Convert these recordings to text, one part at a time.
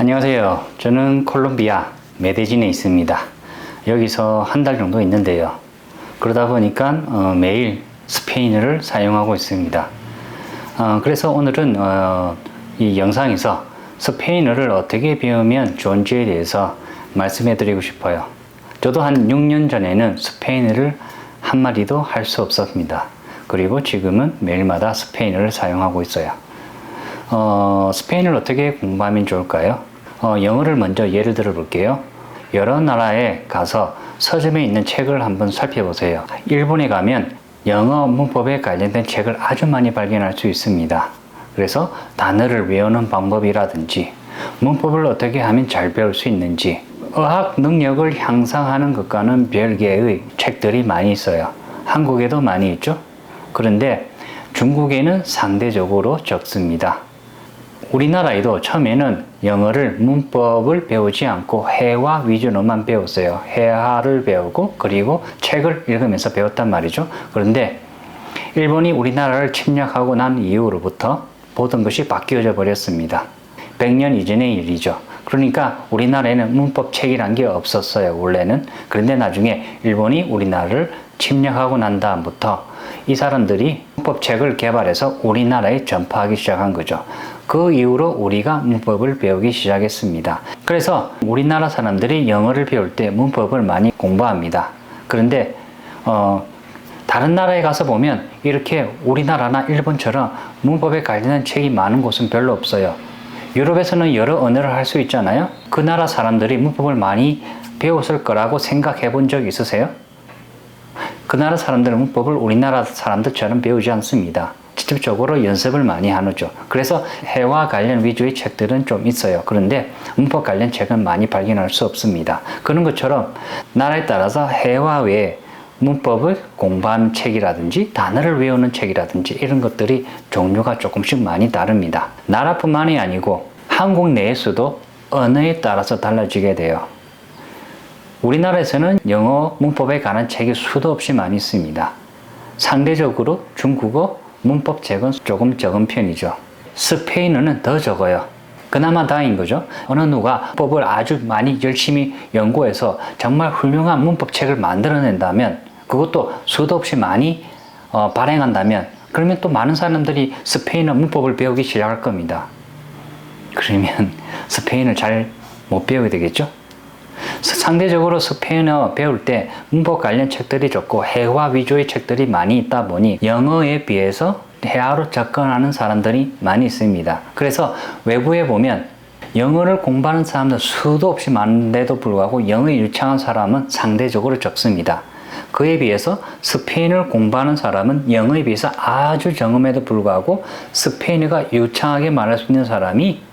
안녕하세요. 저는 콜롬비아 메데진에 있습니다. 여기서 한 달 정도 있는데요. 그러다 보니까 매일 스페인어를 사용하고 있습니다. 그래서 오늘은 이 영상에서 스페인어를 어떻게 배우면 좋은지에 대해서 말씀해 드리고 싶어요. 저도 한 6년 전에는 스페인어를 한마디도 할 수 없었습니다. 그리고 지금은 매일마다 스페인어를 사용하고 있어요. 스페인어를 어떻게 공부하면 좋을까요? 영어를 먼저 예를 들어 볼게요. 여러 나라에 가서 서점에 있는 책을 한번 살펴보세요. 일본에 가면 영어 문법에 관련된 책을 아주 많이 발견할 수 있습니다. 그래서 단어를 외우는 방법이라든지 문법을 어떻게 하면 잘 배울 수 있는지 어학 능력을 향상하는 것과는 별개의 책들이 많이 있어요. 한국에도 많이 있죠. 그런데 중국에는 상대적으로 적습니다. 우리나라에도 처음에는 영어를 문법을 배우지 않고 회화 위주로만 배웠어요. 회화를 배우고 그리고 책을 읽으면서 배웠단 말이죠. 그런데 일본이 우리나라를 침략하고 난 이후로부터 모든 것이 바뀌어져 버렸습니다. 100년 이전의 일이죠. 그러니까 우리나라에는 문법책이란 게 없었어요, 원래는. 그런데 나중에 일본이 우리나라를 침략하고 난 다음부터 이 사람들이 문법책을 개발해서 우리나라에 전파하기 시작한 거죠. 그 이후로 우리가 문법을 배우기 시작했습니다. 그래서 우리나라 사람들이 영어를 배울 때 문법을 많이 공부합니다. 그런데 다른 나라에 가서 보면 이렇게 우리나라나 일본처럼 문법에 관련된 책이 많은 곳은 별로 없어요. 유럽에서는 여러 언어를 할 수 있잖아요. 그 나라 사람들이 문법을 많이 배웠을 거라고 생각해 본 적 있으세요? 그 나라 사람들은 문법을 우리나라 사람들처럼 배우지 않습니다. 직접적으로 연습을 많이 하죠. 그래서 회화 관련 위주의 책들은 좀 있어요. 그런데 문법 관련 책은 많이 발견할 수 없습니다. 그런 것처럼 나라에 따라서 회화 외에 문법을 공부하는 책이라든지 단어를 외우는 책이라든지 이런 것들이 종류가 조금씩 많이 다릅니다. 나라뿐만이 아니고 한국 내에서도 언어에 따라서 달라지게 돼요. 우리나라에서는 영어 문법에 관한 책이 수도 없이 많이 있습니다. 상대적으로 중국어 문법책은 조금 적은 편이죠. 스페인어는 더 적어요. 그나마 다행인 거죠. 어느 누가 문법을 아주 많이 열심히 연구해서 정말 훌륭한 문법책을 만들어낸다면 그것도 수도 없이 많이 발행한다면 그러면 또 많은 사람들이 스페인어 문법을 배우기 시작할 겁니다. 그러면 스페인어를 잘 못 배우게 되겠죠? 상대적으로 스페인어 배울 때 문법 관련 책들이 좋고 회화 위주의 책들이 많이 있다 보니 영어에 비해서 회화로 접근하는 사람들이 많이 있습니다. 그래서 외부에 보면 영어를 공부하는 사람들 수도 없이 많은데도 불구하고 영어에 유창한 사람은 상대적으로 적습니다. 그에 비해서 스페인어를 공부하는 사람은 영어에 비해서 아주 적음에도 불구하고 스페인어가 유창하게 말할 수 있는 사람이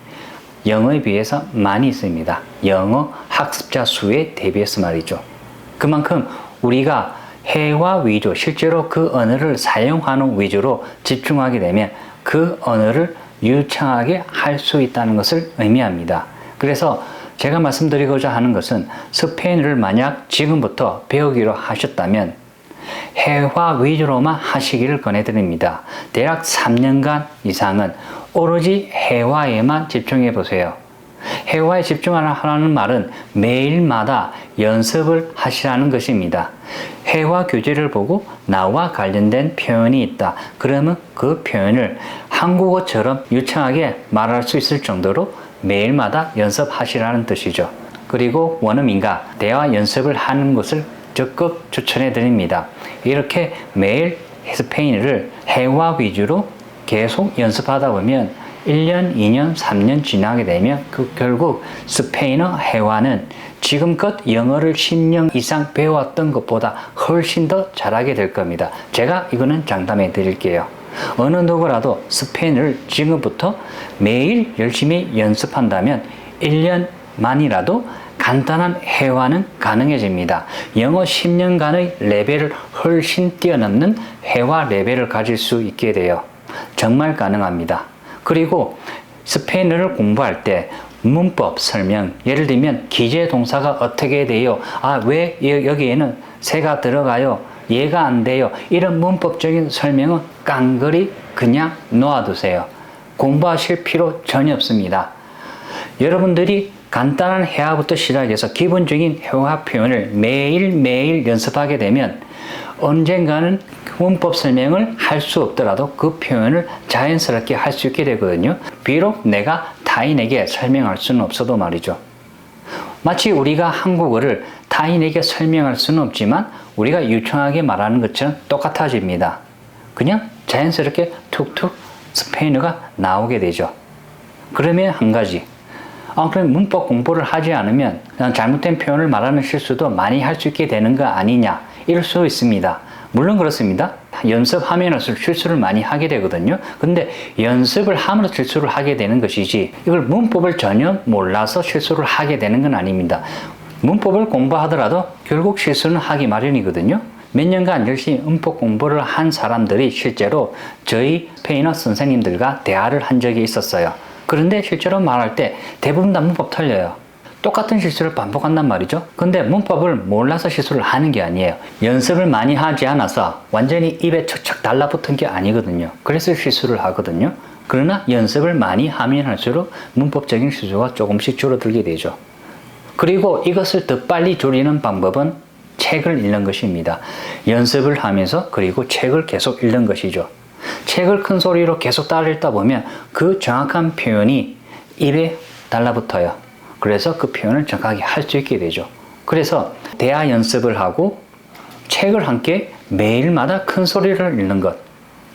영어에 비해서 많이 있습니다. 영어 학습자 수에 대비해서 말이죠. 그만큼 우리가 회화 위주, 실제로 그 언어를 사용하는 위주로 집중하게 되면 그 언어를 유창하게 할 수 있다는 것을 의미합니다. 그래서 제가 말씀드리고자 하는 것은 스페인어를 만약 지금부터 배우기로 하셨다면 회화 위주로만 하시기를 권해드립니다. 대략 3년간 이상은 오로지 회화에만 집중해 보세요. 회화에 집중하라는 말은 매일마다 연습을 하시라는 것입니다. 회화 교재를 보고 나와 관련된 표현이 있다. 그러면 그 표현을 한국어처럼 유창하게 말할 수 있을 정도로 매일마다 연습하시라는 뜻이죠. 그리고 원어민과 대화 연습을 하는 것을 적극 추천해 드립니다. 이렇게 매일 스페인어를 회화 위주로 계속 연습하다 보면 1년, 2년, 3년 지나게 되면 결국 스페인어 회화는 지금껏 영어를 10년 이상 배웠던 것보다 훨씬 더 잘하게 될 겁니다. 제가 이거는 장담해 드릴게요. 어느 누구라도 스페인어를 지금부터 매일 열심히 연습한다면 1년만이라도 간단한 회화는 가능해집니다. 영어 10년간의 레벨을 훨씬 뛰어넘는 회화 레벨을 가질 수 있게 돼요. 정말 가능합니다. 그리고 스페인어를 공부할 때 문법 설명, 예를 들면 기재 동사가 어떻게 돼요? 왜 여기에는 새가 들어가요? 얘가 안 돼요? 이런 문법적인 설명은 깡그리 그냥 놓아두세요. 공부하실 필요 전혀 없습니다. 여러분들이 간단한 회화부터 시작해서 기본적인 회화 표현을 매일매일 연습하게 되면 언젠가는 문법 설명을 할 수 없더라도 그 표현을 자연스럽게 할 수 있게 되거든요. 비록 내가 타인에게 설명할 수는 없어도 말이죠. 마치 우리가 한국어를 타인에게 설명할 수는 없지만 우리가 유창하게 말하는 것처럼 똑같아집니다. 그냥 자연스럽게 툭툭 스페인어가 나오게 되죠. 그러면 한 가지, 그럼 문법 공부를 하지 않으면 잘못된 표현을 말하는 실수도 많이 할 수 있게 되는 거 아니냐, 이럴 수 있습니다. 물론 그렇습니다. 연습하면서 실수를 많이 하게 되거든요. 근데 연습을 하면서 실수를 하게 되는 것이지, 이걸 문법을 전혀 몰라서 실수를 하게 되는 건 아닙니다. 문법을 공부하더라도 결국 실수는 하기 마련이거든요. 몇 년간 열심히 문법 공부를 한 사람들이 실제로 저희 스페인어 선생님들과 대화를 한 적이 있었어요. 그런데 실제로 말할 때 대부분 다 문법 틀려요. 똑같은 실수를 반복한단 말이죠. 근데 문법을 몰라서 실수를 하는 게 아니에요. 연습을 많이 하지 않아서 완전히 입에 척척 달라붙은 게 아니거든요. 그래서 실수를 하거든요. 그러나 연습을 많이 하면 할수록 문법적인 실수가 조금씩 줄어들게 되죠. 그리고 이것을 더 빨리 줄이는 방법은 책을 읽는 것입니다. 연습을 하면서 그리고 책을 계속 읽는 것이죠. 책을 큰 소리로 계속 따라 읽다 보면 그 정확한 표현이 입에 달라붙어요. 그래서 그 표현을 정확하게 할 수 있게 되죠. 그래서 대화 연습을 하고 책을 함께 매일마다 큰 소리를 읽는 것,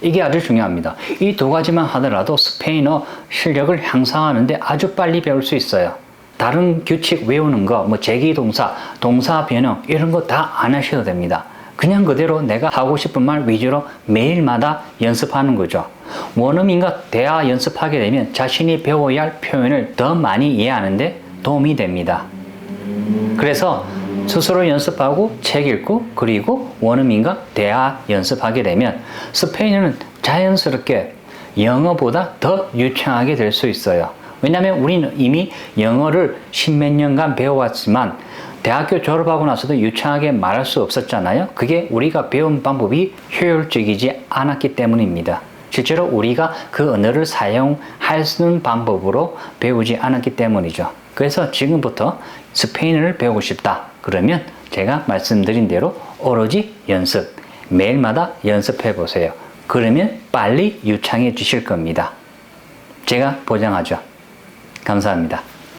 이게 아주 중요합니다. 이 두 가지만 하더라도 스페인어 실력을 향상하는데 아주 빨리 배울 수 있어요. 다른 규칙 외우는 거, 제기동사, 동사 변형 이런 거 다 안 하셔도 됩니다. 그냥 그대로 내가 하고 싶은 말 위주로 매일마다 연습하는 거죠. 원어민과 대화 연습하게 되면 자신이 배워야 할 표현을 더 많이 이해하는데 도움이 됩니다. 그래서 스스로 연습하고 책 읽고 그리고 원어민과 대화 연습하게 되면 스페인어는 자연스럽게 영어보다 더 유창하게 될 수 있어요. 왜냐하면 우리는 이미 영어를 십몇 년간 배워왔지만 대학교 졸업하고 나서도 유창하게 말할 수 없었잖아요. 그게 우리가 배운 방법이 효율적이지 않았기 때문입니다. 실제로 우리가 그 언어를 사용할 수 있는 방법으로 배우지 않았기 때문이죠. 그래서 지금부터 스페인어를 배우고 싶다. 그러면 제가 말씀드린 대로 오로지 연습, 매일마다 연습해 보세요. 그러면 빨리 유창해지실 겁니다. 제가 보장하죠. 감사합니다.